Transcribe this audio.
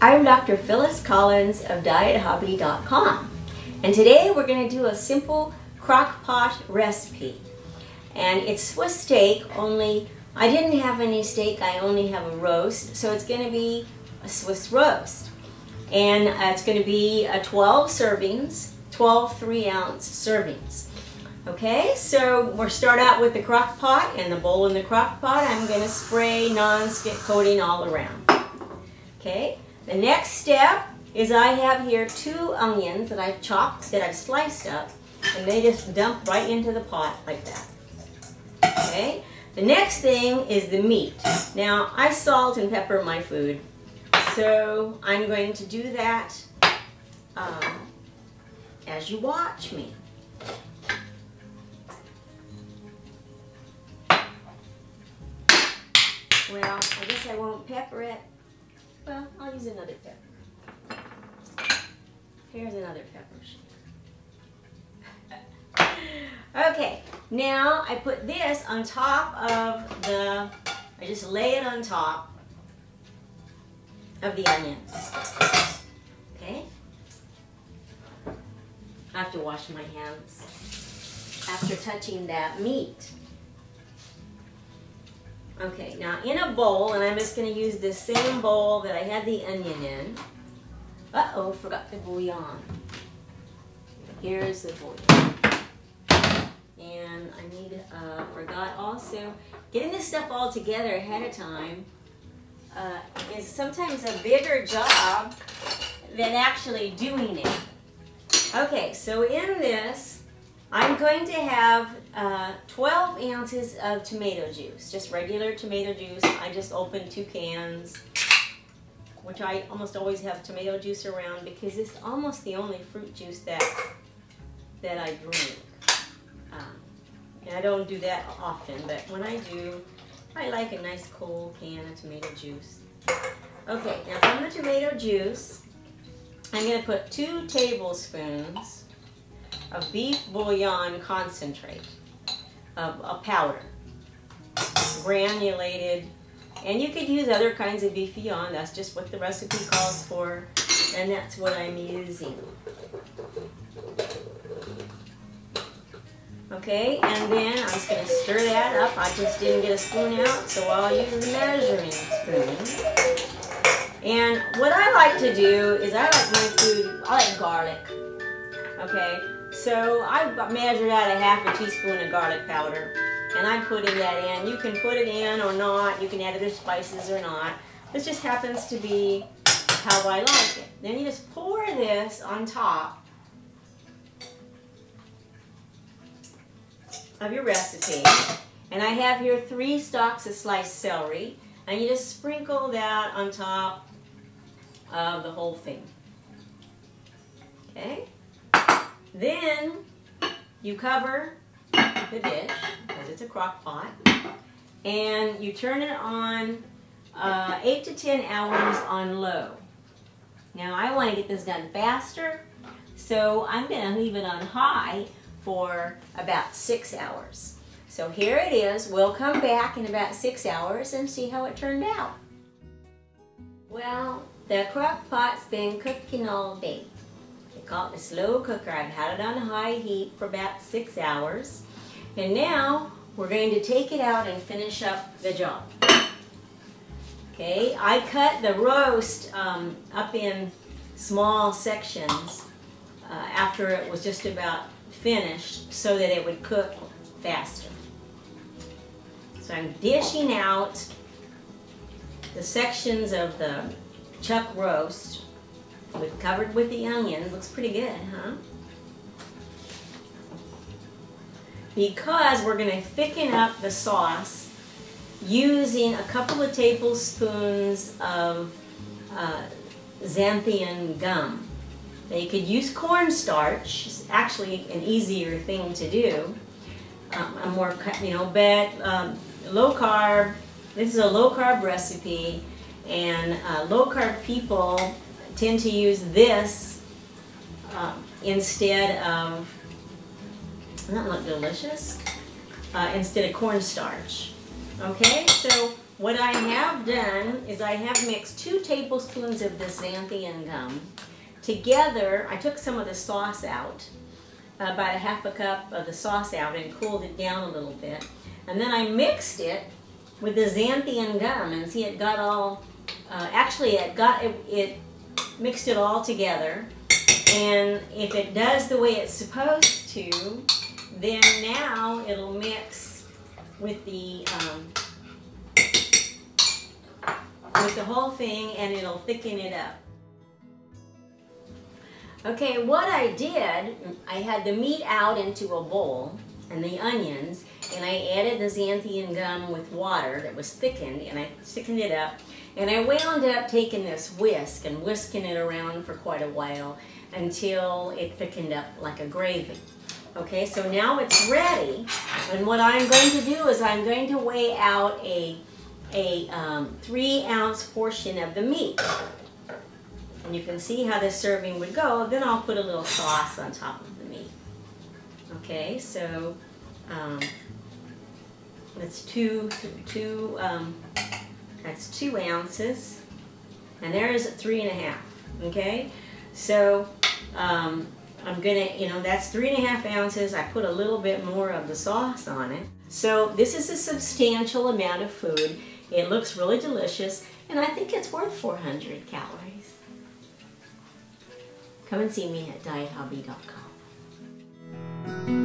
I'm Dr. Phyllis Collins of DietHobby.com, and today we're going to do a simple crock pot recipe. And it's Swiss steak, only I didn't have any steak, I only have a roast, so it's going to be a Swiss roast. And it's going to be 12 servings, 12 3-ounce servings. Okay, so we'll start out with the crock pot, and the bowl in the crock pot I'm going to spray non-stick coating all around. Okay, the next step is I have here 2 onions that I've chopped, that I've sliced up, and they just dump right into the pot like that. Okay, the next thing is the meat. Now I salt and pepper my food, so I'm going to do that as you watch me. Well, I guess I won't pepper it. Well, I'll use another pepper. Here's another pepper. Okay, now I put this on top of the, I just lay it on top of the onions. Okay? I have to wash my hands after touching that meat. Okay, now in a bowl, and I'm just going to use this same bowl that I had the onion in. Uh-oh, forgot the bouillon. Here's the bouillon. And I need, forgot also, getting this stuff all together ahead of time is sometimes a bigger job than actually doing it. Okay, so in this, I'm going to have 12 ounces of tomato juice, just regular tomato juice. I just opened 2 cans, which I almost always have tomato juice around because it's almost the only fruit juice that I drink. And I don't do that often, but when I do, I like a nice cold can of tomato juice. Okay, now from the tomato juice, I'm going to put 2 tablespoons of beef bouillon concentrate, of a powder, granulated, and you could use other kinds of beef bouillon. That's just what the recipe calls for, and that's what I'm using. Okay, and then I'm just going to stir that up. I just didn't get a spoon out, so I'll use a measuring spoon. And what I like to do is I like my food, I like garlic. Okay, so I measured out a ½ teaspoon of garlic powder, and I'm putting that in. You can put it in or not. You can add other spices or not. This just happens to be how I like it. Then you just pour this on top of your recipe. And I have here 3 stalks of sliced celery, and you just sprinkle that on top of the whole thing. Okay? Then you cover the dish, because it's a crock pot, and you turn it on 8 to 10 hours on low. Now I want to get this done faster, so I'm going to leave it on high for about 6 hours. So here it is. We'll come back in about 6 hours and see how it turned out. Well, the crock pot's been cooking all day. They call it a slow cooker. I've had it on high heat for about 6 hours. And now we're going to take it out and finish up the job. Okay, I cut the roast up in small sections after it was just about finished so that it would cook faster. So I'm dishing out the sections of the chuck roast covered with the onions. Looks pretty good, huh? Because we're going to thicken up the sauce using a couple of tablespoons of xanthan gum. Now you could use cornstarch. It's actually an easier thing to do. A more, but low carb. This is a low carb recipe, and low carb people tend to use this instead of, doesn't that look delicious? Instead of cornstarch. Okay, so what I have done is I have mixed 2 tablespoons of this xanthan gum together. I took some of the sauce out, about a half a cup of the sauce out, and cooled it down a little bit. And then I mixed it with the xanthan gum, and see, it got all, actually it mixed it all together. And if it does the way it's supposed to, then now it'll mix with the whole thing, and it'll thicken it up. Okay, what I did, I had the meat out into a bowl and the onions, and I added the xanthan gum with water that was thickened, and I thickened it up, and I wound up taking this whisk and whisking it around for quite a while until it thickened up like a gravy. Okay, so now it's ready, and what I'm going to do is I'm going to weigh out a 3-ounce portion of the meat. And you can see how this serving would go. Then I'll put a little sauce on top of the meat. Okay, so that's 2 ounces, and there is 3.5. Okay, so I'm gonna, that's 3.5 ounces. I put a little bit more of the sauce on it. So this is a substantial amount of food. It looks really delicious, and I think it's worth 400 calories. Come and see me at diethobby.com.